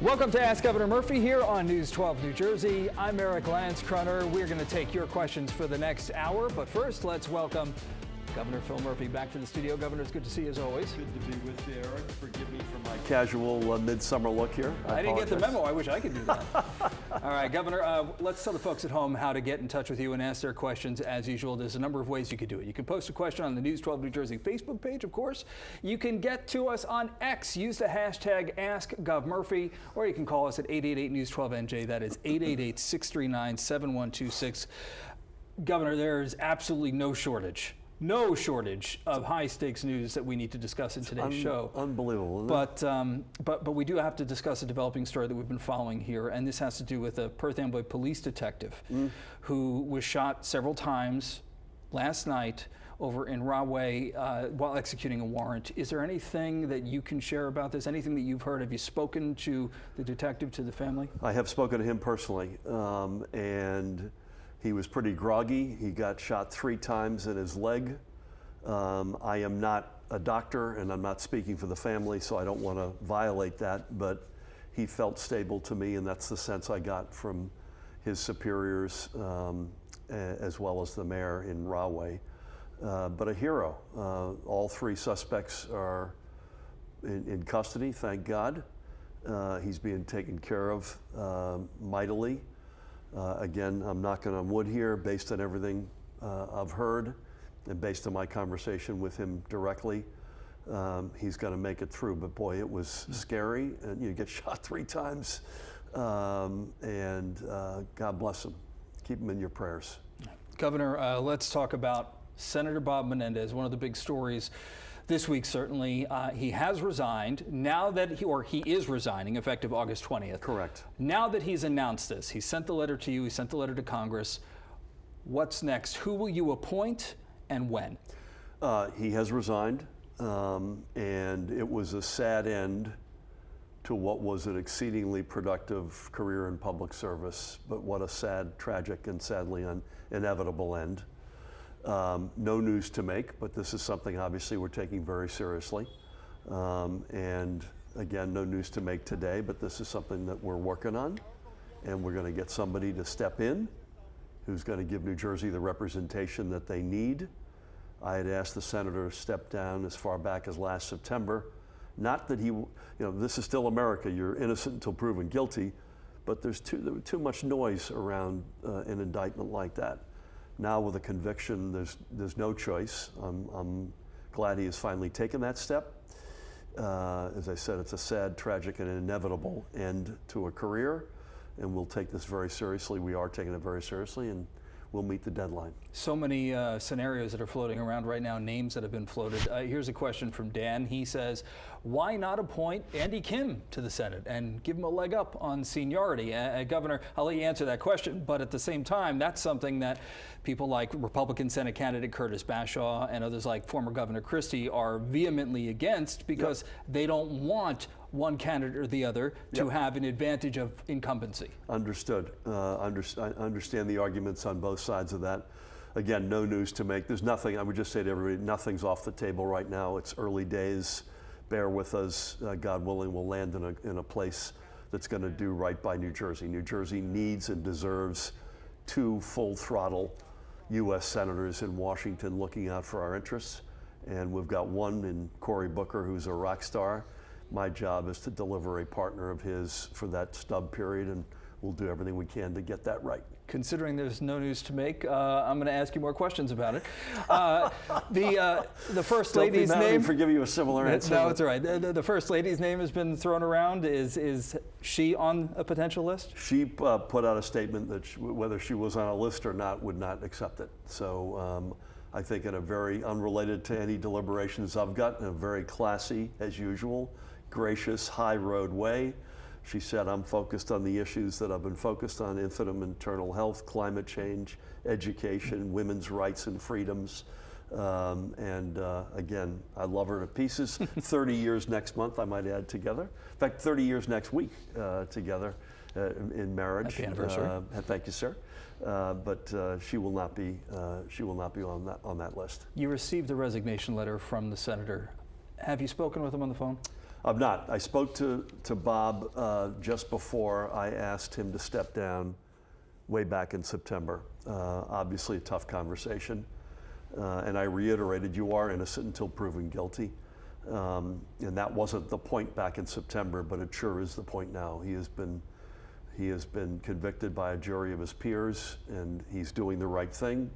Welcome to Ask Governor Murphy here on News 12 New Jersey. I'm Eric Lance-Crunner. We're going to take your questions for the next hour, but first let's welcome Governor Phil Murphy back to the studio. Governor, it's good to see you as always. Good to be with you, Eric. Forgive me for my casual midsummer look here. I didn't get the memo. I wish I could do that. All right, Governor, let's tell the folks at home how to get in touch with you and ask their questions as usual. There's a number of ways you could do it. You can post a question on the News 12 New Jersey Facebook page, of course. You can get to us on X. Use the hashtag AskGovMurphy, or you can call us at 888-NEWS12NJ. That is 888-639-7126. Governor, there's absolutely no shortage of high-stakes news that we need to discuss in today's show. Unbelievable, isn't it? But we do have to discuss a developing story that we've been following here, and this has to do with a Perth Amboy police detective who was shot several times last night over in Rahway while executing a warrant. Is there anything that you can share about this? Anything that you've heard? Have you spoken to the detective, to the family? I have spoken to him personally, and he was pretty groggy. He got shot 3 times in his leg. I am not a doctor and I'm not speaking for the family, so I don't want to violate that, but he felt stable to me, and that's the sense I got from his superiors as well as the mayor in Rahway. But a hero. All 3 suspects are in custody, thank God. He's being taken care of mightily. Again, I'm knocking on wood here based on everything I've heard and based on my conversation with him directly. He's going to make it through, but boy, it was scary, and you get shot 3 times, and God bless him. Keep him in your prayers. Governor, let's talk about Senator Bob Menendez, one of the big stories this week, certainly. He has resigned now that he is resigning effective August 20th. Correct. Now that he's announced this, he sent the letter to you, he sent the letter to Congress. What's next? Who will you appoint and when? He has resigned, and it was a sad end to what was an exceedingly productive career in public service, but what a sad, tragic, and sadly inevitable end. No news to make, but this is something obviously we're taking very seriously. And again, no news to make today, but this is something that we're working on, and we're going to get somebody to step in who's going to give New Jersey the representation that they need. I had asked the senator to step down as far back as last September. Not that this is still America, you're innocent until proven guilty, but there's too much noise around an indictment like that. Now with a conviction, there's no choice. I'm glad he has finally taken that step. As I said, it's a sad, tragic, and inevitable end to a career, and we'll take this very seriously. We are taking it very seriously, and we'll meet the deadline. So many scenarios that are floating around right now, names that have been floated. Here's a question from Dan. He says, why not appoint Andy Kim to the Senate and give him a leg up on seniority? Governor, I'll let you answer that question, but at the same time, that's something that people like Republican Senate candidate Curtis Bashaw and others like former Governor Christie are vehemently against because they don't want one candidate or the other to have an advantage of incumbency. Understood. I understand the arguments on both sides of that. Again, no news to make. There's nothing, I would just say to everybody, nothing's off the table right now. It's early days. Bear with us. God willing, we'll land in a place that's going to do right by New Jersey. New Jersey needs and deserves 2 full-throttle U.S. senators in Washington looking out for our interests. And we've got one in Cory Booker, who's a rock star. My job is to deliver a partner of his for that stub period, and we'll do everything we can to get that right. Considering there's no news to make, I'm going to ask you more questions about it. The First Lady's name... for giving you a similar answer. No, it's all right. The First Lady's name has been thrown around. Is she on a potential list? She put out a statement that whether she was on a list or not, would not accept it. So I think in a very unrelated to any deliberations I've got, in a very classy, as usual, gracious, high road way, she said, I'm focused on the issues that I've been focused on: infant and maternal health, climate change, education, women's rights and freedoms. Again, I love her to pieces. 30 years next month, I might add, together. In fact, 30 years next week together in marriage. Happy anniversary. Thank you, sir. But she will not be on that list. You received a resignation letter from the senator. Have you spoken with him on the phone? I'm not. I spoke to Bob just before I asked him to step down way back in September. Obviously a tough conversation. And I reiterated, you are innocent until proven guilty. And that wasn't the point back in September, but it sure is the point now. He has been convicted by a jury of his peers, and he's doing the right thing,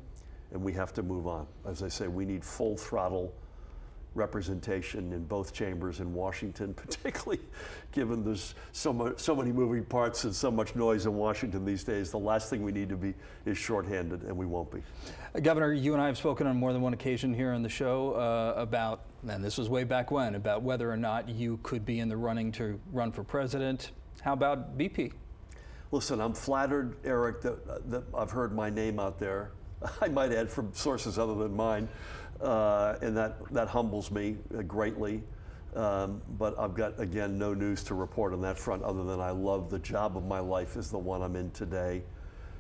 and we have to move on. As I say, we need full throttle representation in both chambers in Washington, particularly given there's so many moving parts and so much noise in Washington these days. The last thing we need to be is shorthanded, and we won't be. Governor, you and I have spoken on more than one occasion here on the show about, and this was way back when, about whether or not you could be in the running to run for president. How about BP? Listen, I'm flattered, Eric, that I've heard my name out there. I might add from sources other than mine, and that humbles me greatly. But I've got, again, no news to report on that front other than I love the job of my life is the one I'm in today.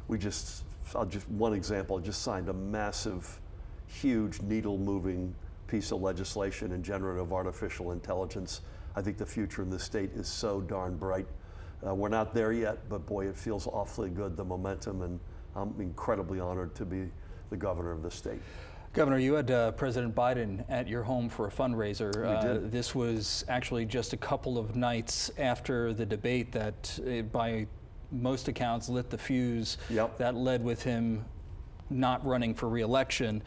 One example, I just signed a massive, huge, needle-moving piece of legislation in generative artificial intelligence. I think the future in this state is so darn bright. We're not there yet, but boy, it feels awfully good, the momentum, and I'm incredibly honored to be the governor of the state. Governor, you had President Biden at your home for a fundraiser. We did. This was actually just a couple of nights after the debate that, by most accounts, lit the fuse. Yep. That led with him not running for re-election.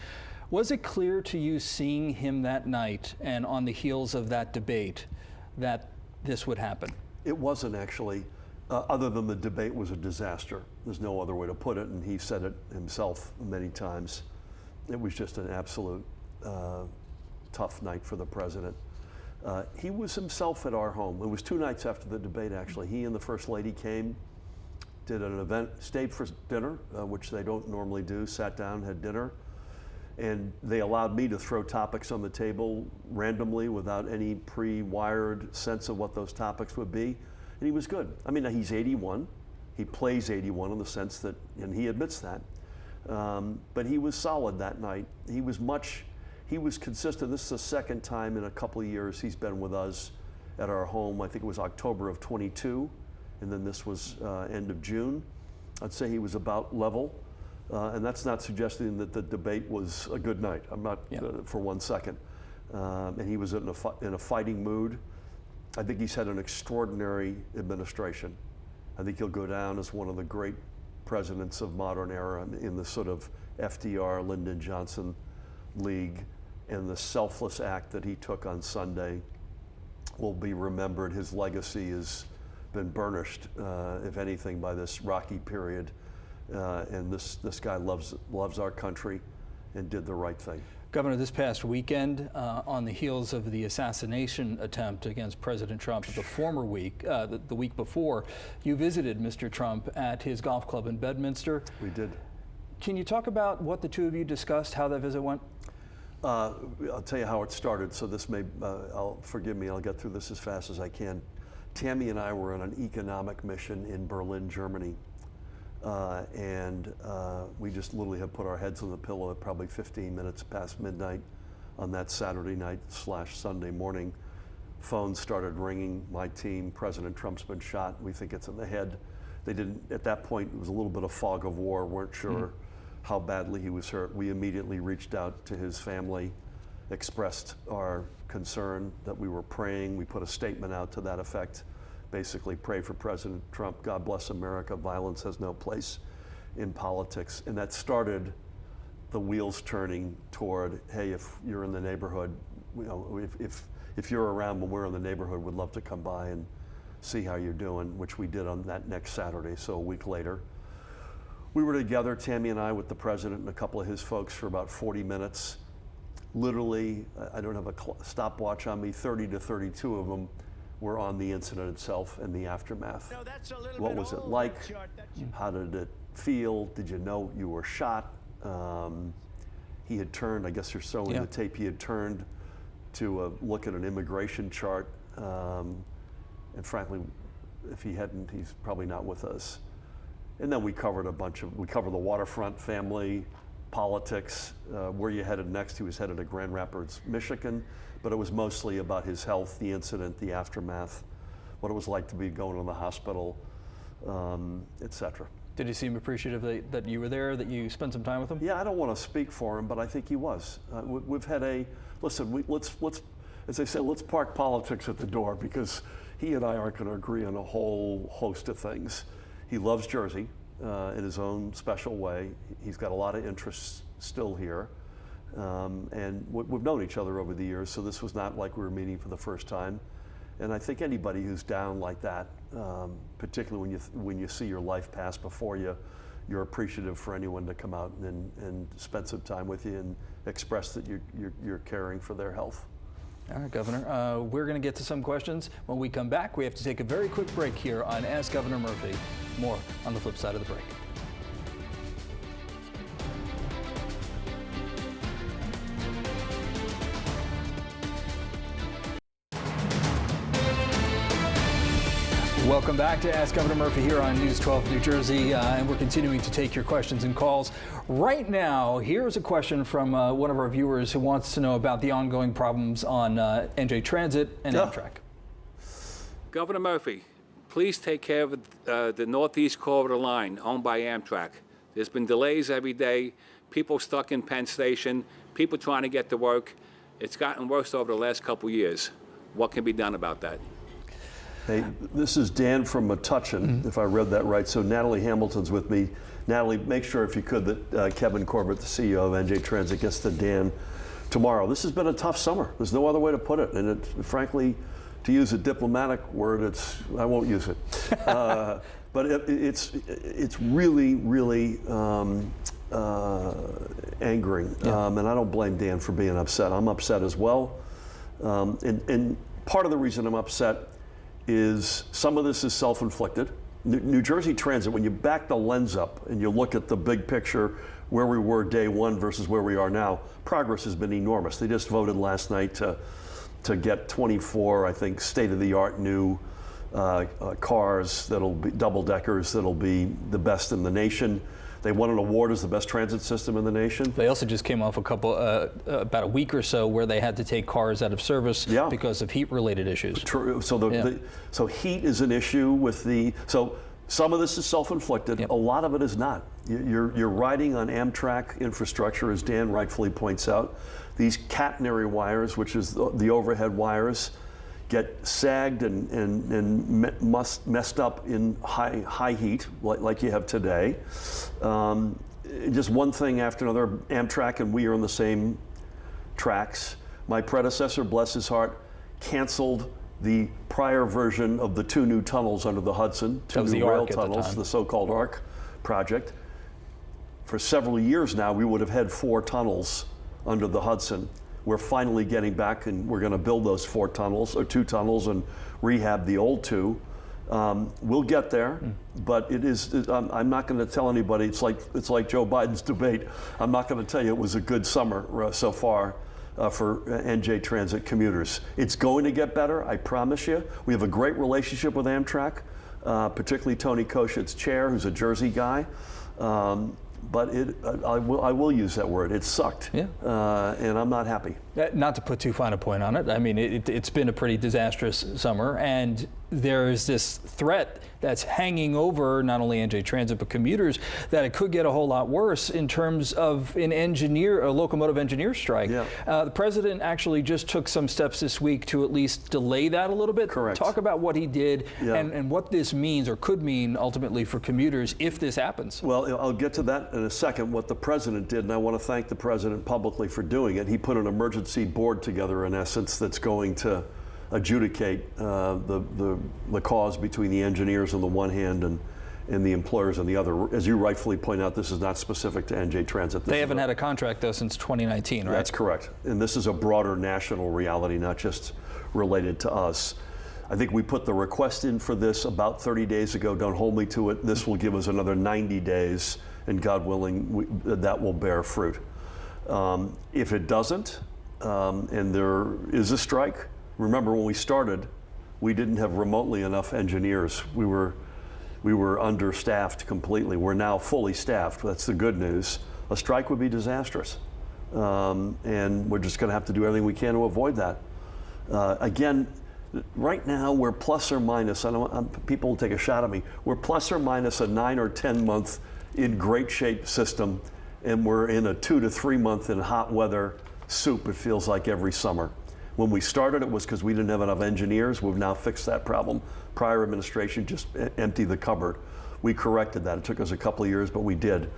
Was it clear to you, seeing him that night and on the heels of that debate, that this would happen? It wasn't actually, other than the debate was a disaster. There's no other way to put it, and he said it himself many times. It was just an absolute tough night for the president. He was himself at our home. It was 2 nights after the debate, actually. He and the First Lady came, did an event, stayed for dinner, which they don't normally do, sat down, had dinner, and they allowed me to throw topics on the table randomly without any pre-wired sense of what those topics would be, and he was good. I mean, he's 81. He plays 81 in the sense that, and he admits that, but he was solid that night. He was consistent. This is the second time in a couple of years he's been with us at our home. I think it was October of 22, and then this was end of June. I'd say he was about level. And that's not suggesting that the debate was a good night. I'm not for 1 second. And he was in a fighting mood. I think he's had an extraordinary administration. I think he'll go down as one of the great presidents of modern era in the sort of FDR, Lyndon Johnson league. And the selfless act that he took on Sunday will be remembered. His legacy has been burnished, if anything, by this rocky period. And this guy loves our country and did the right thing. Governor, this past weekend, on the heels of the assassination attempt against President Trump the former week, the week before, you visited Mr. Trump at his golf club in Bedminster. We did. Can you talk about what the two of you discussed, how that visit went? I'll tell you how it started, so this may, forgive me, I'll get through this as fast as I can. Tammy and I were on an economic mission in Berlin, Germany. And we just literally have put our heads on the pillow at probably 15 minutes past midnight on that Saturday night / Sunday morning. Phones started ringing. My team, President Trump's been shot. We think it's in the head. They didn't, at that point, it was a little bit of fog of war, weren't sure how badly he was hurt. We immediately reached out to his family, expressed our concern that we were praying. We put a statement out to that effect. Basically, pray for President Trump. God bless America. Violence has no place in politics. And that started the wheels turning toward, hey, if you're in the neighborhood, you know, if you're around when we're in the neighborhood, we'd love to come by and see how you're doing, which we did on that next Saturday, so a week later. We were together, Tammy and I, with the president and a couple of his folks for about 40 minutes. Literally, I don't have a stopwatch on me, 30 to 32 of them were on the incident itself and the aftermath. What was it like? How did it feel? Did you know you were shot? He had turned, I guess you're showing the tape, he had turned to look at an immigration chart. And frankly, if he hadn't, he's probably not with us. And then we covered we covered the waterfront family, politics. Where you headed next? He was headed to Grand Rapids, Michigan, but it was mostly about his health, the incident, the aftermath, what it was like to be going to the hospital, etc. Did you seem appreciative that you were there, that you spent some time with him? Yeah, I don't want to speak for him, but I think he was. We've had let's as they say, let's park politics at the door, because he and I aren't going to agree on a whole host of things. He loves Jersey in his own special way. He's got a lot of interests still here. And we've known each other over the years, so this was not like we were meeting for the first time. And I think anybody who's down like that, particularly when you see your life pass before you, you're appreciative for anyone to come out and spend some time with you and express that you're caring for their health. All right, Governor, we're going to get to some questions. When we come back, we have to take a very quick break here on Ask Governor Murphy. More on the flip side of the break. Welcome back to Ask Governor Murphy here on News 12 New Jersey, and we're continuing to take your questions and calls. Right now, here's a question from one of our viewers who wants to know about the ongoing problems on NJ Transit and Amtrak. Governor Murphy, please take care of the Northeast Corridor line owned by Amtrak. There's been delays every day, people stuck in Penn Station, people trying to get to work. It's gotten worse over the last couple years. What can be done about that? Hey, this is Dan from Metuchen, if I read that right. So Natalie Hamilton's with me. Natalie, make sure, if you could, that Kevin Corbett, the CEO of NJ Transit, gets to Dan tomorrow. This has been a tough summer. There's no other way to put it. And frankly, to use a diplomatic word, I won't use it. But it's really, really angering. Yeah. And I don't blame Dan for being upset. I'm upset as well. And part of the reason I'm upset is some of this is self-inflicted. New Jersey Transit, when you back the lens up and you look at the big picture, where we were day one versus where we are now, progress has been enormous. They just voted last night to get 24, I think, state-of-the-art new cars that'll be double-deckers that'll be the best in the nation. They won an award as the best transit system in the nation. They also just came off about a week or so where they had to take cars out of service because of heat-related issues. True. So so heat is an issue so some of this is self-inflicted. Yep. A lot of it is not. You're riding on Amtrak infrastructure, as Dan rightfully points out. These catenary wires, which is the overhead wires, get sagged and messed up in high heat, like you have today. Just one thing after another. Amtrak and we are on the same tracks. My predecessor, bless his heart, canceled the prior version of the 2 new tunnels under the Hudson, 2 new rail tunnels, the so-called ARC project. For several years now, we would have had 4 tunnels under the Hudson. We're finally getting back, and we're going to build those 4 tunnels, or 2 tunnels, and rehab the old 2. We'll get there, but I'm not going to tell anybody. It's like Joe Biden's debate. I'm not going to tell you it was a good summer so far for NJ Transit commuters. It's going to get better, I promise you. We have a great relationship with Amtrak, particularly Tony Koshet's chair, who's a Jersey guy. But I will use that word. It sucked, and I'm not happy. Not to put too fine a point on it. I mean, it's been a pretty disastrous summer, and there's this threat that's hanging over not only NJ Transit but commuters that it could get a whole lot worse in terms of a locomotive engineer strike. Yeah. The president actually just took some steps this week to at least delay that a little bit. Correct. Talk about what he did Yeah. and what this means or could mean ultimately for commuters if this happens. Well, I'll get to that in a second, what the president did, and I want to thank the president publicly for doing it. He put an emergency board together, in essence, that's going to adjudicate the cause between the engineers on the one hand and the employers on the other. As you rightfully point out, this is not specific to NJ Transit. They haven't had a contract, though, since 2019, right? That's correct. And this is a broader national reality, not just related to us. I think we put the request in for this about 30 days ago. Don't hold me to it. This will give us another 90 days, and God willing, that will bear fruit. If it doesn't, and there is a strike, remember when we started, we didn't have remotely enough engineers. We were understaffed completely. We're now fully staffed. That's the good news. a strike would be disastrous. And we're just going to have to do everything we can to avoid that. Again, right now we're plus or minus, people will take a shot at me, we're plus or minus a 9 or 10 month in great shape system, and we're in a 2 to 3 month in hot weather soup, it feels like, every summer. When we started, it was because we didn't have enough engineers. We've now fixed that problem. Prior administration just emptied the cupboard. We corrected that. It took us a couple of years, but we did.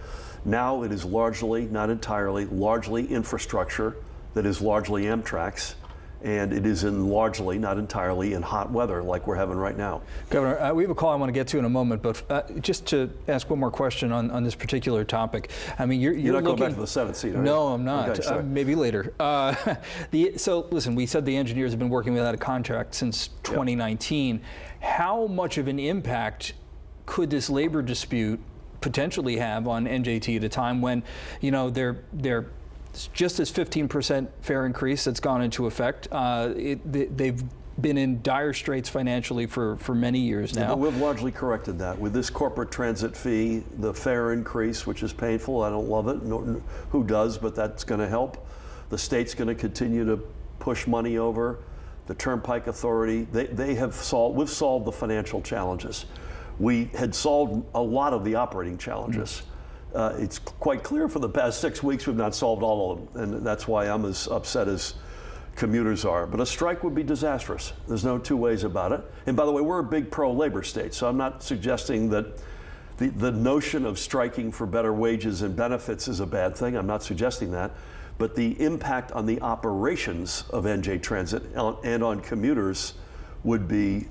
Now it is largely, not entirely, largely infrastructure that is largely Amtrak's, and it is in largely, not entirely, in hot weather like we're having right now. Governor, we have a call I want to get to in a moment, but just to ask one more question on this particular topic. I mean, you're not looking, going back to the Senate seat, are you? No, I'm not. Okay, maybe later. So listen, we said the engineers have been working without a contract since 2019. Yep. How much of an impact could this labor dispute potentially have on NJT at a time when, you know, they're just as 15% fare increase that's gone into effect? They've been in dire straits financially for many years now. Yeah, but we've largely corrected that. With this corporate transit fee, the fare increase, which is painful, I don't love it, who does, but that's going to help. The state's going to continue to push money over. The Turnpike Authority, we've solved the financial challenges. We had solved a lot of the operating challenges. It's quite clear for the past 6 weeks we've not solved all of them, and that's why I'm as upset as commuters are. But a strike would be disastrous. There's no two ways about it. And by the way, we're a big pro-labor state, so I'm not suggesting that the notion of striking for better wages and benefits is a bad thing. I'm not suggesting that. But the impact on the operations of NJ Transit and on commuters would be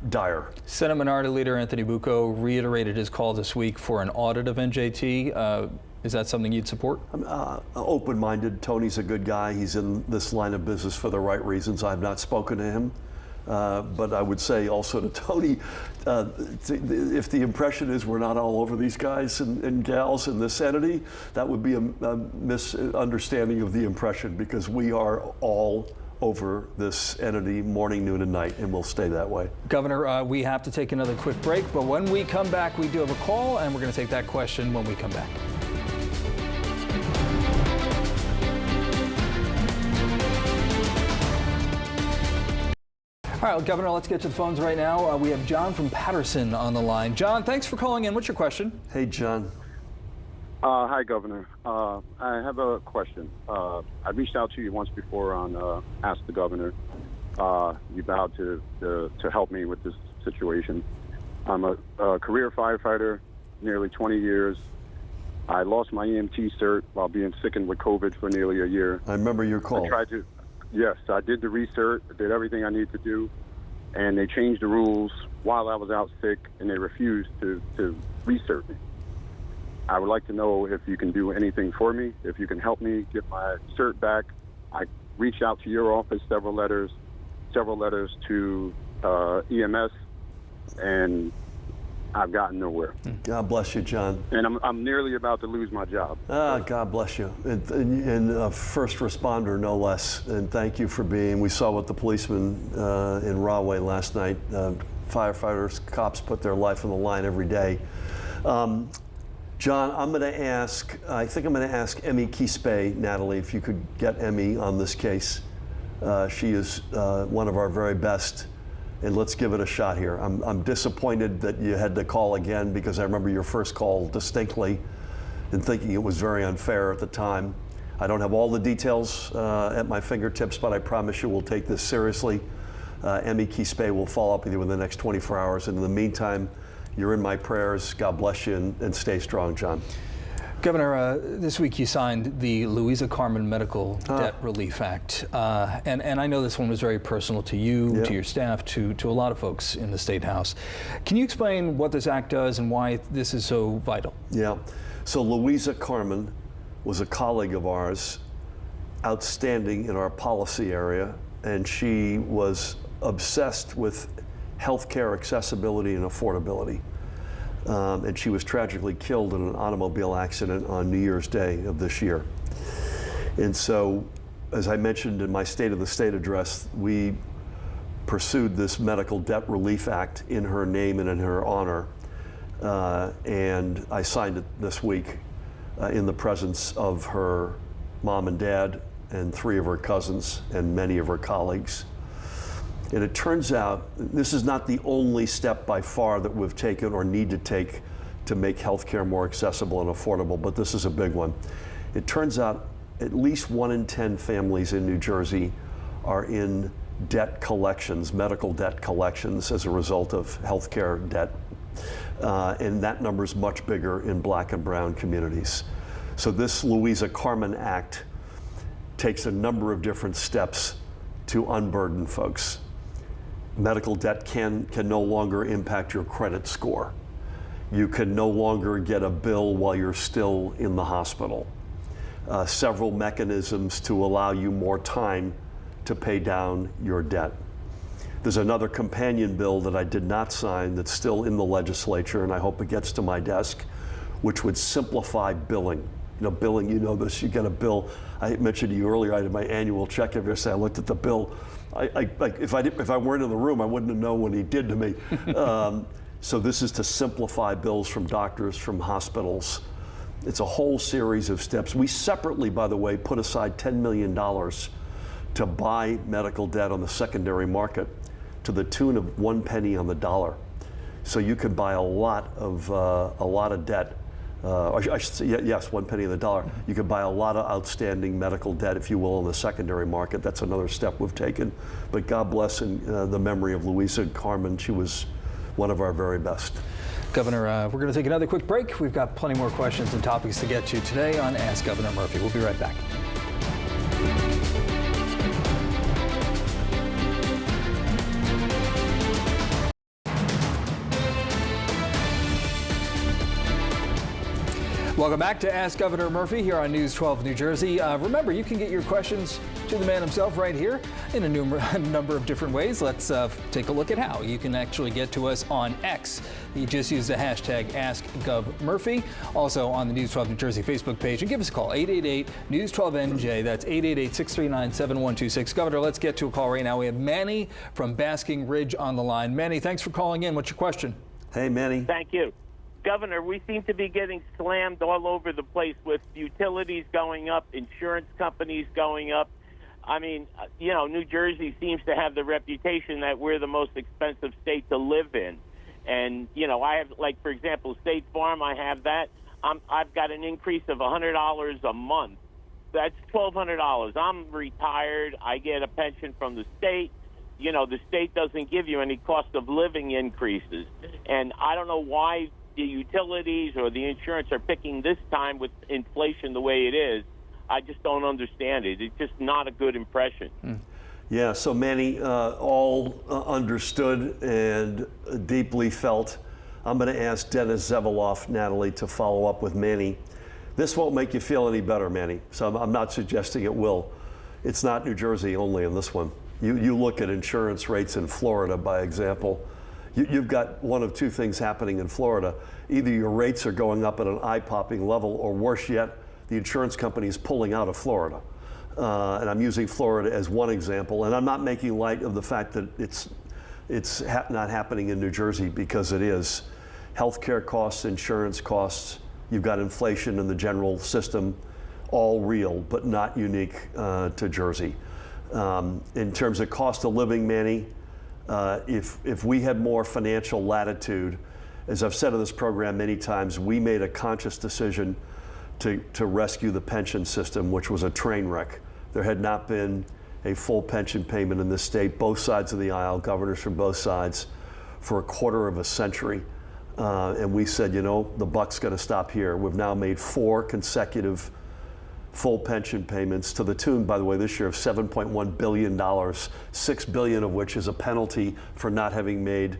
dire. Senate Minority Leader Anthony Bucco reiterated his call this week for an audit of NJT. Is that something you'd support? I'm open-minded. Tony's a good guy. He's in this line of business for the right reasons. I've not spoken to him. But I would say also to Tony, if the impression is we're not all over these guys and gals in this entity, that would be a misunderstanding of the impression, because we are all over this entity morning, noon, and night, and we'll stay that way. Governor, we have to take another quick break, but when we come back, we do have a call, and we're going to take that question when we come back. All right, Governor, let's get to the phones right now. We have John from Patterson on the line. John, thanks for calling in. What's your question? Hey, John. Hi, Governor. I have a question. I reached out to you once before on Ask the Governor. You vowed to help me with this situation. I'm a career firefighter, nearly 20 years. I lost my EMT cert while being sickened with COVID for nearly a year. I remember your call. Yes, I did the recert, did everything I needed to do, and they changed the rules while I was out sick, and they refused to recert me. I would like to know if you can do anything for me, if you can help me get my cert back. I reached out to your office, several letters to EMS, and I've gotten nowhere. God bless you, John. And I'm nearly about to lose my job. God bless you. And a first responder, no less. And thank you for being. We saw what the policemen in Rahway last night. Firefighters, cops put their life on the line every day. John, I think I'm going to ask Emmy Quispe, Natalie, if you could get Emmy on this case. She is one of our very best. And let's give it a shot here. I'm disappointed that you had to call again, because I remember your first call distinctly and thinking it was very unfair at the time. I don't have all the details at my fingertips, but I promise you we'll take this seriously. Emmy Quispe will follow up with you in the next 24 hours. And in the meantime, you're in my prayers. God bless you, and stay strong, John. Governor, this week you signed the Louisa Carmen Medical Debt Relief Act. And I know this one was very personal to you, to your staff, to a lot of folks in the State House. Can you explain what this act does and why this is so vital? Yeah. So Louisa Carmen was a colleague of ours, outstanding in our policy area, and she was obsessed with healthcare accessibility and affordability. And she was tragically killed in an automobile accident on New Year's Day of this year. And so, as I mentioned in my State of the State address, we pursued this Medical Debt Relief Act in her name and in her honor. And I signed it this week. in the presence of her mom and dad and 3 of her cousins and many of her colleagues. And it turns out this is not the only step by far that we've taken or need to take to make healthcare more accessible and affordable, but this is a big one. It turns out at least 1 in 10 families in New Jersey are in debt collections, medical debt collections, as a result of healthcare debt. And that number is much bigger in Black and brown communities. So this Louisa Carmen Act takes a number of different steps to unburden folks. Medical debt can no longer impact your credit score. You can no longer get a bill while you're still in the hospital. Several mechanisms to allow you more time to pay down your debt. There's another companion bill that I did not sign that's still in the legislature, and I hope it gets to my desk, which would simplify billing. You know, billing, you know this, you get a bill. I mentioned to you earlier, I did my annual check every day. I looked at the bill. If I weren't in the room, I wouldn't have known what he did to me. So this is to simplify bills from doctors, from hospitals. It's a whole series of steps. We separately, by the way, put aside $10 million to buy medical debt on the secondary market to the tune of 1 penny on the dollar. So you can buy a lot of debt. I should say, yes, 1 penny on the dollar. You could buy a lot of outstanding medical debt, if you will, on the secondary market. That's another step we've taken. But God bless the memory of Louisa Carmen. She was one of our very best. Governor, we're going to take another quick break. We've got plenty more questions and topics to get to today on Ask Governor Murphy. We'll be right back. Welcome back to Ask Governor Murphy here on News 12 New Jersey. Remember, you can get your questions to the man himself right here in a number of different ways. Let's take a look at how you can actually get to us on X. You just use the hashtag AskGovMurphy. Also on the News 12 New Jersey Facebook page, and give us a call, 888-NEWS12NJ. That's 888-639-7126. Governor, let's get to a call right now. We have Manny from Basking Ridge on the line. Manny, thanks for calling in. What's your question? Hey, Manny. Thank you. Governor, we seem to be getting slammed all over the place with utilities going up, insurance companies going up. I mean, you know, New Jersey seems to have the reputation that we're the most expensive state to live in. And, you know, I have, like, for example, State Farm, I have that. I've got an increase of $100 a month. That's $1,200. I'm retired. I get a pension from the state. You know, the state doesn't give you any cost of living increases. And I don't know why the utilities or the insurance are picking this time with inflation the way it is. I just don't understand it. It's just not a good impression. Yeah, so Manny, all understood and deeply felt. I'm going to ask Dennis Zeveloff, Natalie, to follow up with Manny. This won't make you feel any better, Manny, so I'm not suggesting it will. It's not New Jersey only in this one. You look at insurance rates in Florida, by example. You've got one of two things happening in Florida. Either your rates are going up at an eye-popping level, or worse yet, the insurance company is pulling out of Florida. And I'm using Florida as one example. And I'm not making light of the fact that it's not happening in New Jersey, because it is. Healthcare costs, insurance costs, you've got inflation in the general system, all real, but not unique to Jersey. In terms of cost of living, Manny, if we had more financial latitude, as I've said on this program many times, we made a conscious decision to rescue the pension system, which was a train wreck. There had not been a full pension payment in this state, both sides of the aisle, governors from both sides, for a quarter of a century. And we said, you know, the buck's going to stop here. We've now made 4 consecutive full pension payments to the tune, by the way, this year of $7.1 billion, $6 billion of which is a penalty for not having made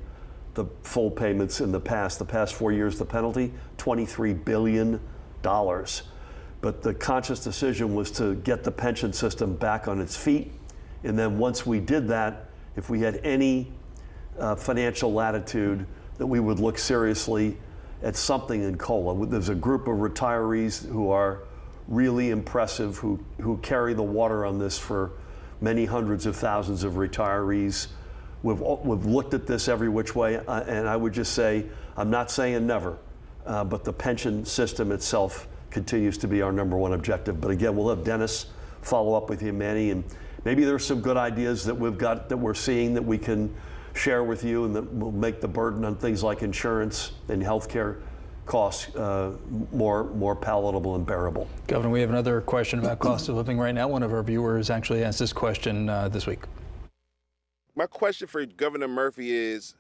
the full payments in the past. The past 4 years, the penalty, $23 billion. But the conscious decision was to get the pension system back on its feet. And then once we did that, if we had any financial latitude, that we would look seriously at something in COLA. There's a group of retirees who are really impressive, who carry the water on this for many hundreds of thousands of retirees. We've looked at this every which way, and I would just say, I'm not saying never, but the pension system itself continues to be our #1 objective. But again, we'll have Dennis follow up with you, Manny, and maybe there's some good ideas that we're seeing that we can share with you, and that will make the burden on things like insurance and healthcare costs more palatable and bearable. Governor, we have another question about cost of living right now. One of our viewers actually asked this question this week. My question for Governor Murphy is,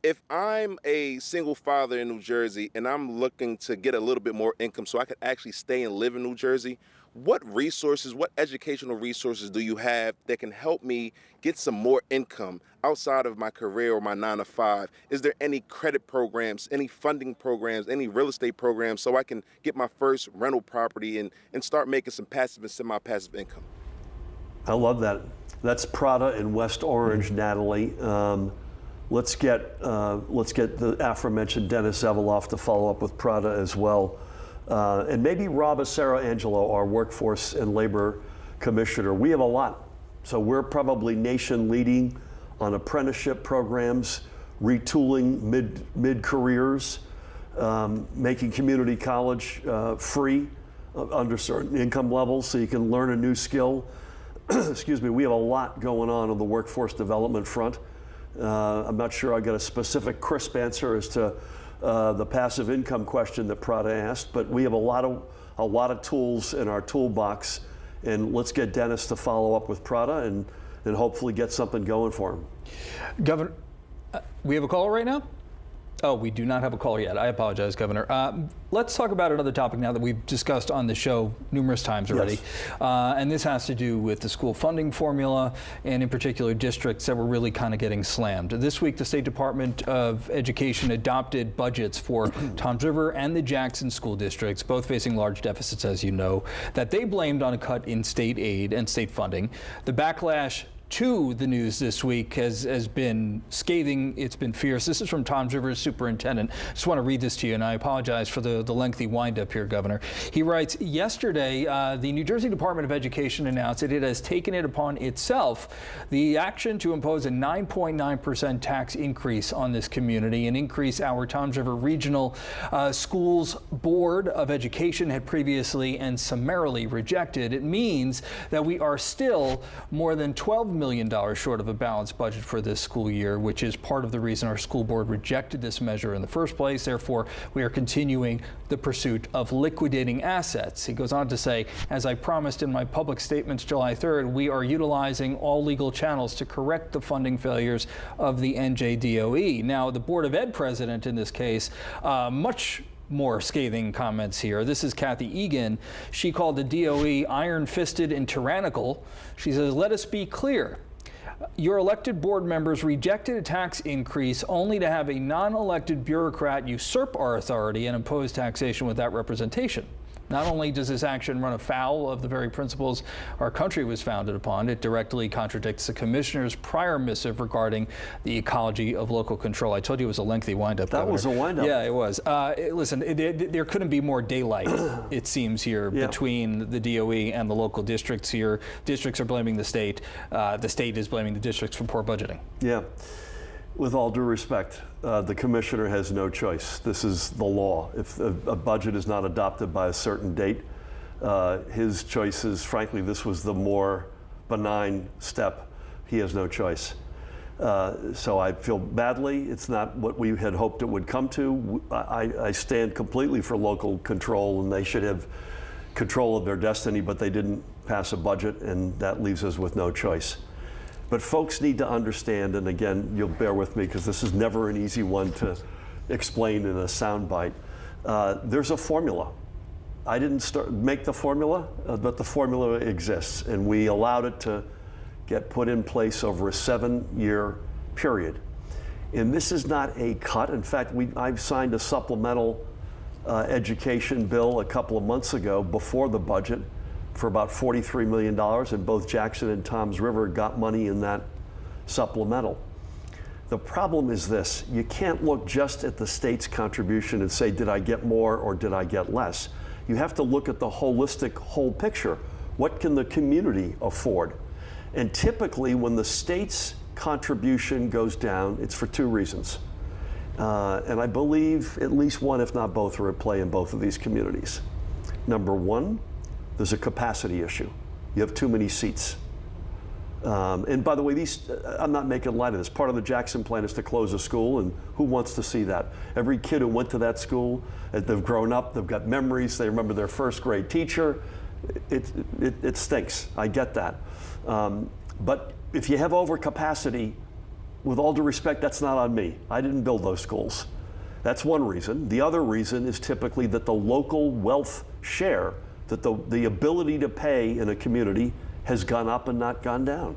if I'm a single father in New Jersey and I'm looking to get a little bit more income so I could actually stay and live in New Jersey, what resources, what educational resources do you have that can help me get some more income outside of my career or my 9 to 5? Is there any credit programs, any funding programs, any real estate programs so I can get my first rental property and start making some passive and semi-passive income? I love that. That's Prada in West Orange, Natalie. Let's get the aforementioned Dennis Eveloff to follow up with Prada as well. And maybe Rob Acero-Angelo, our Workforce and Labor Commissioner. We have a lot. So we're probably nation leading on apprenticeship programs, retooling mid-careers, making community college free under certain income levels so you can learn a new skill. Excuse me, we have a lot going on the workforce development front. I'm not sure I got a specific crisp answer as to the passive income question that Prada asked, but we have a lot of tools in our toolbox, and let's get Dennis to follow up with Prada and hopefully get something going for him. Governor, we have a caller right now? Oh, we do not have a caller yet. I apologize, Governor. Let's talk about another topic now that we've discussed on the show numerous times already. Yes. And this has to do with the school funding formula, and in particular districts that were really kind of getting slammed. This week, the State Department of Education adopted budgets for Toms River and the Jackson school districts, both facing large deficits, as you know, that they blamed on a cut in state aid and state funding. The backlash to the news this week has been scathing. It's been fierce. This is from Toms River's superintendent. I just want to read this to you, and I apologize for the lengthy windup here, Governor. He writes, yesterday, the New Jersey Department of Education announced that it has taken it upon itself the action to impose a 9.9% tax increase on this community, and increase our Toms River Regional Schools Board of Education had previously and summarily rejected. It means that we are still more than $12 million short of a balanced budget for this school year, which is part of the reason our school board rejected this measure in the first place. Therefore, we are continuing the pursuit of liquidating assets. He goes on to say, as I promised in my public statements July 3rd, we are utilizing all legal channels to correct the funding failures of the NJDOE. Now, the Board of Ed president in this case, much more scathing comments here. This is Kathy Egan. She called the DOE iron-fisted and tyrannical. She says, let us be clear. Your elected board members rejected a tax increase only to have a non-elected bureaucrat usurp our authority and impose taxation without representation. Not only does this action run afoul of the very principles our country was founded upon, it directly contradicts the commissioner's prior missive regarding the ecology of local control. I told you it was a lengthy windup. That was a windup. Yeah, it was. Listen, there couldn't be more daylight, it seems, here between the DOE and the local districts here. Districts are blaming the state. The state is blaming the districts for poor budgeting. Yeah. With all due respect, the commissioner has no choice. This is the law. If a budget is not adopted by a certain date, his choice is, frankly, this was the more benign step. He has no choice. So I feel badly. It's not what we had hoped it would come to. I stand completely for local control, and they should have control of their destiny, but they didn't pass a budget, and that leaves us with no choice. But folks need to understand, and again, you'll bear with me because this is never an easy one to explain in a soundbite. There's a formula. I didn't make the formula, but the formula exists, and we allowed it to get put in place over a 7-year period. And this is not a cut. In fact, I've signed a supplemental education bill a couple of months ago before the budget for about $43 million, and both Jackson and Toms River got money in that supplemental. The problem is this: you can't look just at the state's contribution and say, did I get more or did I get less? You have to look at the holistic whole picture. What can the community afford? And typically when the state's contribution goes down, it's for 2 reasons. And I believe at least one, if not both, are at play in both of these communities. Number one, there's a capacity issue. You have too many seats. And by the way, I'm not making light of this. Part of the Jackson plan is to close a school, and who wants to see that? Every kid who went to that school, they've grown up, they've got memories, they remember their first grade teacher. It stinks. I get that. But if you have overcapacity, with all due respect, that's not on me. I didn't build those schools. That's one reason. The other reason is typically that the local wealth share, that the ability to pay in a community has gone up and not gone down.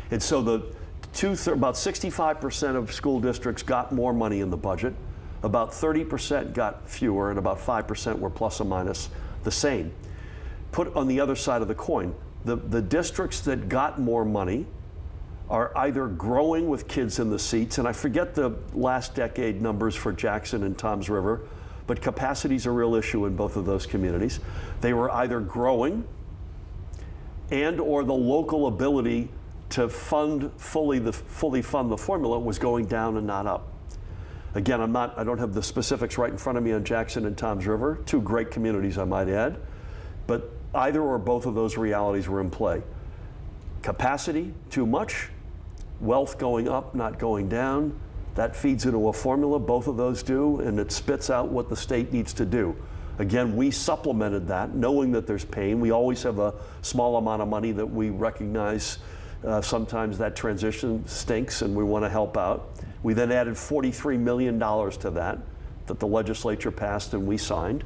And so about 65% of school districts got more money in the budget, about 30% got fewer, and about 5% were plus or minus the same. Put on the other side of the coin, the districts that got more money are either growing with kids in the seats, and I forget the last decade numbers for Jackson and Toms River, but capacity is a real issue in both of those communities. They were either growing and or the local ability to fully fund the formula was going down and not up. Again, I don't have the specifics right in front of me on Jackson and Toms River, two great communities I might add, but either or both of those realities were in play. Capacity, too much, wealth going up, not going down, that feeds into a formula, both of those do, and it spits out what the state needs to do. Again, we supplemented that, knowing that there's pain. We always have a small amount of money that we recognize sometimes that transition stinks and we want to help out. We then added $43 million to that the legislature passed and we signed.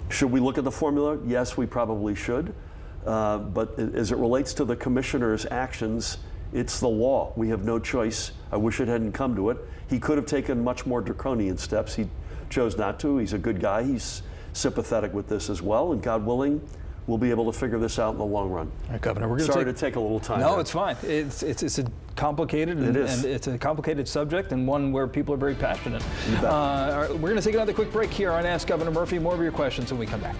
Should we look at the formula? Yes, we probably should. But as it relates to the commissioner's actions, it's the law. We have no choice. I wish it hadn't come to it. He could have taken much more draconian steps. He chose not to. He's a good guy. He's sympathetic with this as well, and God willing, we'll be able to figure this out in the long run. All right, Governor, we're going to take a little time. No, there. It's fine. It's a complicated and it's a complicated subject and one where people are very passionate. All right, we're going to take another quick break here on Ask Governor Murphy. More of your questions when we come back.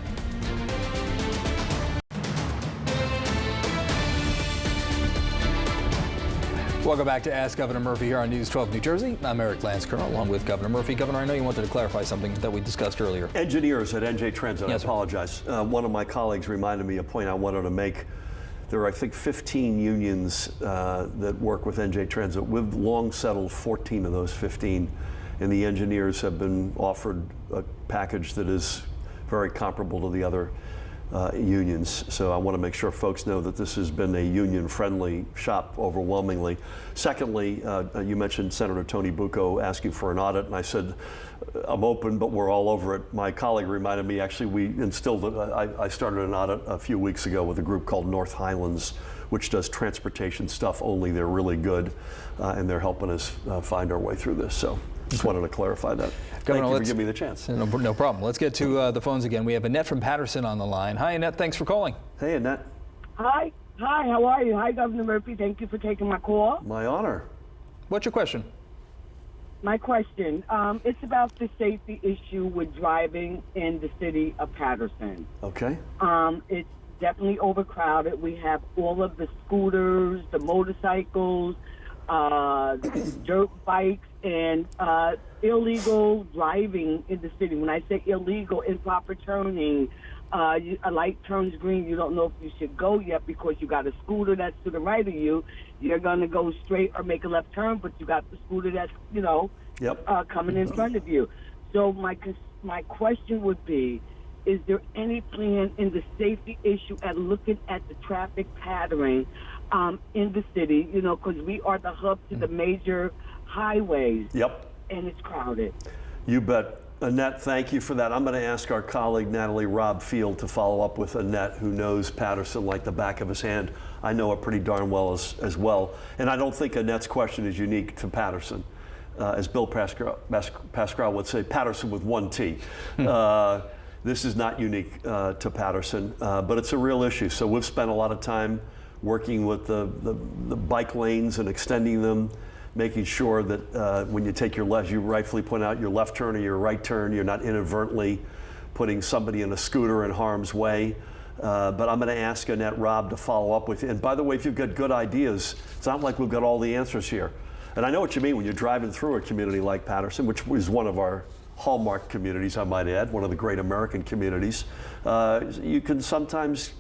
Welcome back to Ask Governor Murphy here on News 12 New Jersey. I'm Eric Lance-Colonel along with Governor Murphy. Governor, I know you wanted to clarify something that we discussed earlier. Engineers at NJ Transit, yes, I apologize. One of my colleagues reminded me a point I wanted to make. There are, I think, 15 unions that work with NJ Transit. We've long settled 14 of those 15, and the engineers have been offered a package that is very comparable to the other unions. So I want to make sure folks know that this has been a union-friendly shop overwhelmingly. Secondly, you mentioned Senator Tony Bucco asking for an audit, and I said, I'm open, but we're all over it. My colleague reminded me, actually, we instilled it. I started an audit a few weeks ago with a group called North Highlands, which does transportation stuff only. They're really good, and they're helping us find our way through this. So just wanted to clarify that. Governor, thank you for giving me the chance. No problem. Let's get to the phones again. We have Annette from Patterson on the line. Hi, Annette. Thanks for calling. Hey, Annette. Hi. How are you? Hi, Governor Murphy. Thank you for taking my call. My honor. What's your question? My question, it's about the safety issue with driving in the city of Patterson. Okay. It's definitely overcrowded. We have all of the scooters, the motorcycles, dirt bikes, and illegal driving in the city. When I say illegal, improper turning, a light turns green, you don't know if you should go yet because you got a scooter that's to the right of you. You're going to go straight or make a left turn, but you got the scooter that's, coming in front of you. So my question would be, is there any plan in the safety issue at looking at the traffic patterning in the city, because we are the hub to the major highways. Yep. And it's crowded. You bet. Annette, thank you for that. I'm going to ask our colleague, Natalie Robb Field, to follow up with Annette, who knows Patterson like the back of his hand. I know it pretty darn well as well. And I don't think Annette's question is unique to Patterson. As Bill Pascrell would say, Patterson with one T. This is not unique to Patterson, but it's a real issue. So we've spent a lot of time working with the bike lanes and extending them, making sure that when you take your left, you rightfully point out your left turn or your right turn, you're not inadvertently putting somebody in a scooter in harm's way. But I'm going to ask Annette Robb to follow up with you. And by the way, if you've got good ideas, it's not like we've got all the answers here. And I know what you mean when you're driving through a community like Patterson, which is one of our hallmark communities, I might add, one of the great American communities, you can sometimes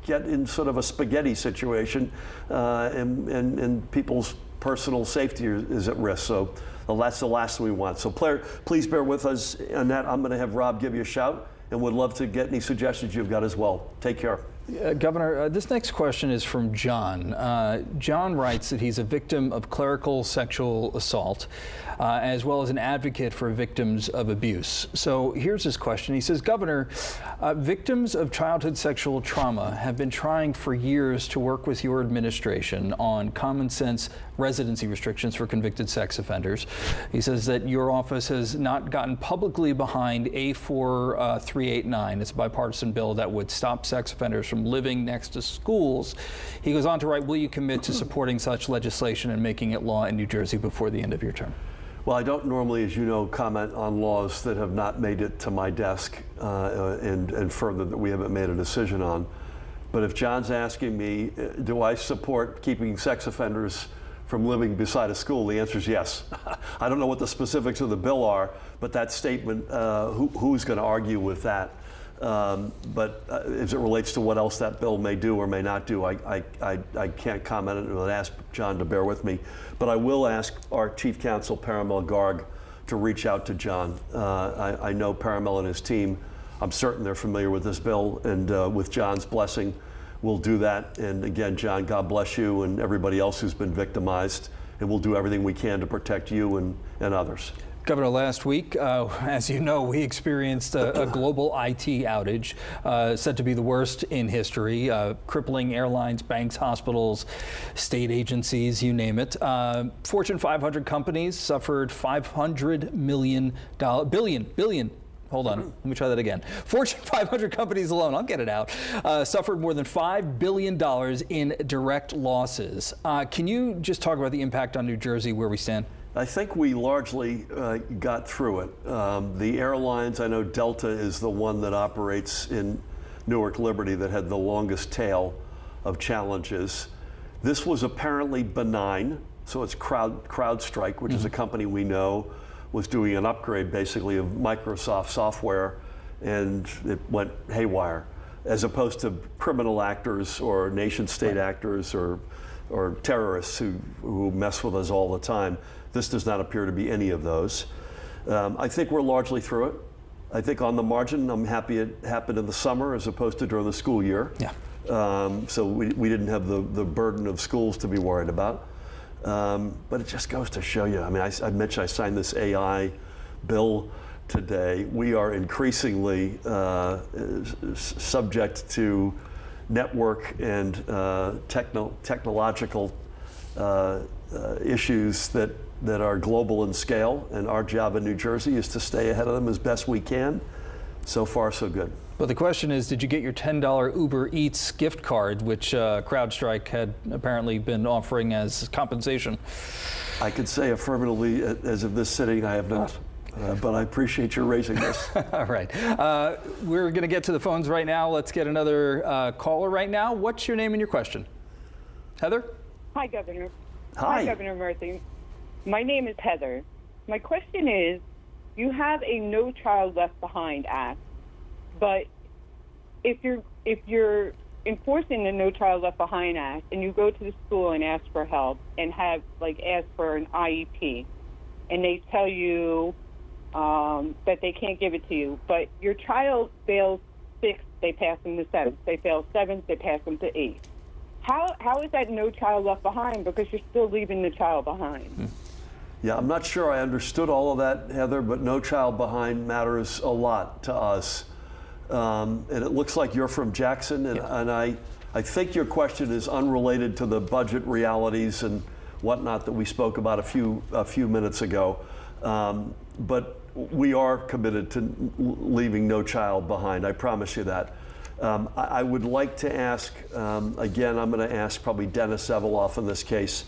get in sort of a spaghetti situation, and people's personal safety is at risk. So that's the last thing we want. So please bear with us on that. I'm going to have Rob give you a shout, and would love to get any suggestions you've got as well. Take care. Governor, this next question is from John. John writes that he's a victim of clerical sexual assault, as well as an advocate for victims of abuse. So here's his question. He says, Governor, victims of childhood sexual trauma have been trying for years to work with your administration on common sense residency restrictions for convicted sex offenders. He says that your office has not gotten publicly behind A4389. It's a bipartisan bill that would stop sex offenders from living next to schools. He goes on to write, will you commit to supporting such legislation and making it law in New Jersey before the end of your term? Well, I don't normally, as you know, comment on laws that have not made it to my desk and further that we haven't made a decision on. But if John's asking me, do I support keeping sex offenders from living beside a school, the answer is yes. I don't know what the specifics of the bill are, but that statement, who's going to argue with that? But as it relates to what else that bill may do or may not do, I can't comment on it. I'll ask John to bear with me. But I will ask our Chief Counsel, Paramel Garg, to reach out to John. I know Paramel and his team. I'm certain they're familiar with this bill, and with John's blessing, we'll do that. And again, John, God bless you and everybody else who's been victimized, and we'll do everything we can to protect you and others. Governor, last week, as you know, we experienced a global IT outage, said to be the worst in history, crippling airlines, banks, hospitals, state agencies, you name it. Fortune 500 companies suffered billion. Hold on, let me try that again. Fortune 500 companies alone, I'll get it out, suffered more than $5 billion in direct losses. Can you just talk about the impact on New Jersey, where we stand? I think we largely got through it. The airlines, I know Delta is the one that operates in Newark Liberty that had the longest tail of challenges. This was apparently benign, so it's CrowdStrike, which is a company we know, was doing an upgrade basically of Microsoft software, and it went haywire, as opposed to criminal actors or nation state actors or terrorists who mess with us all the time. This does not appear to be any of those. I think we're largely through it. I think on the margin, I'm happy it happened in the summer as opposed to during the school year. Yeah. So we didn't have the burden of schools to be worried about. But it just goes to show you, I mean, I mentioned I signed this AI bill today. We are increasingly subject to network and technological issues that are global in scale, and our job in New Jersey is to stay ahead of them as best we can. So far, so good. But the question is, did you get your $10 Uber Eats gift card, which CrowdStrike had apparently been offering as compensation? I could say affirmatively, as of this sitting, I have not. But I appreciate you raising this. All right. We're going to get to the phones right now. Let's get another caller right now. What's your name and your question? Heather? Hi, Governor. Hi, Governor Murphy. My name is Heather. My question is, you have a No Child Left Behind Act, but if you're enforcing the No Child Left Behind Act and you go to the school and ask for help and ask for an IEP, and they tell you that they can't give it to you, but your child fails 6, they pass them to 7. They fail 7, they pass them to 8. How is that no child left behind? Because you're still leaving the child behind. Yeah, I'm not sure I understood all of that, Heather, but no child behind matters a lot to us. And it looks like you're from Jackson, and I think your question is unrelated to the budget realities and whatnot that we spoke about a few minutes ago. But we are committed to leaving no child behind. I promise you that. I would like to ask, again, I'm going to ask probably Dennis Eveloff in this case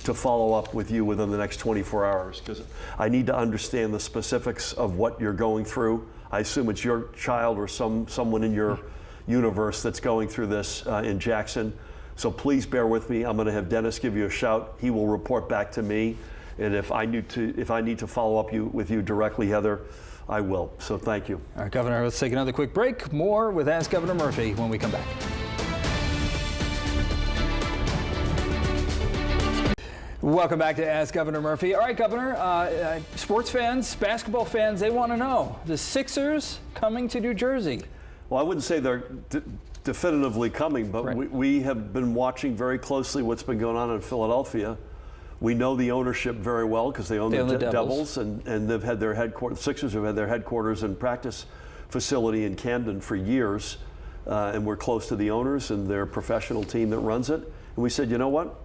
to follow up with you within the next 24 hours, because I need to understand the specifics of what you're going through. I assume it's your child or someone in your universe that's going through this in Jackson. So please bear with me. I'm going to have Dennis give you a shout. He will report back to me. And if I need to follow up with you directly, Heather, I will. So thank you. All right, Governor, let's take another quick break. More with Ask Governor Murphy when we come back. Welcome back to Ask Governor Murphy. All right, Governor, sports fans, basketball fans, they want to know, the Sixers coming to New Jersey? Well, I wouldn't say they're definitively coming, but Right. we have been watching very closely what's been going on in Philadelphia. We know the ownership very well because they own the Devils, and they've had their headquarters. Sixers have had their headquarters and practice facility in Camden for years, and we're close to the owners and their professional team that runs it. And we said, you know what?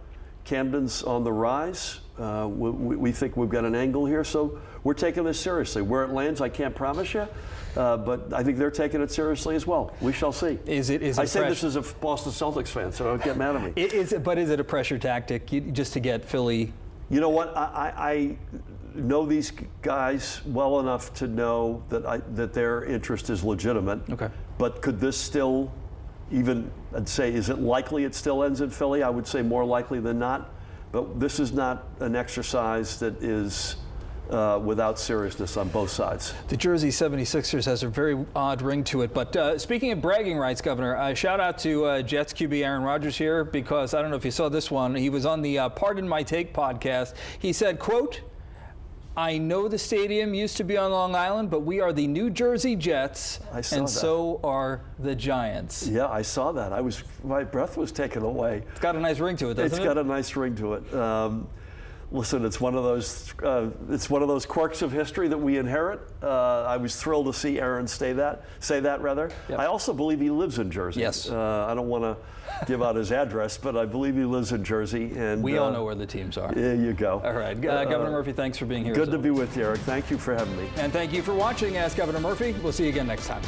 Camden's on the rise. We think we've got an angle here, so we're taking this seriously. Where it lands, I can't promise you, but I think they're taking it seriously as well. We shall see. Is it I say this as a Boston Celtics fan, so don't get mad at me. Is it a pressure tactic just to get Philly? You know what? I know these guys well enough to know that their interest is legitimate. Okay. But could this still even, I'd say, is it likely it still ends in Philly? I would say more likely than not. But this is not an exercise that is without seriousness on both sides. The Jersey 76ers has a very odd ring to it. But speaking of bragging rights, Governor, shout out to Jets QB Aaron Rodgers here, because I don't know if you saw this one. He was on the Pardon My Take podcast. He said, quote, "I know the stadium used to be on Long Island, but we are the New Jersey Jets, I saw and that. so are the Giants." Yeah, I saw that. My breath was taken away. It's got a nice ring to it, doesn't it? It's got a nice ring to it. Listen, it's one of those quirks of history that we inherit. I was thrilled to see Aaron say that. Yep. I also believe he lives in Jersey. Yes. I don't want to give out his address, but I believe he lives in Jersey. And We all know where the teams are. There you go. All right, Governor Murphy, thanks for being here. Good to be with you, Eric. Thank you for having me. And thank you for watching Ask Governor Murphy. We'll see you again next time.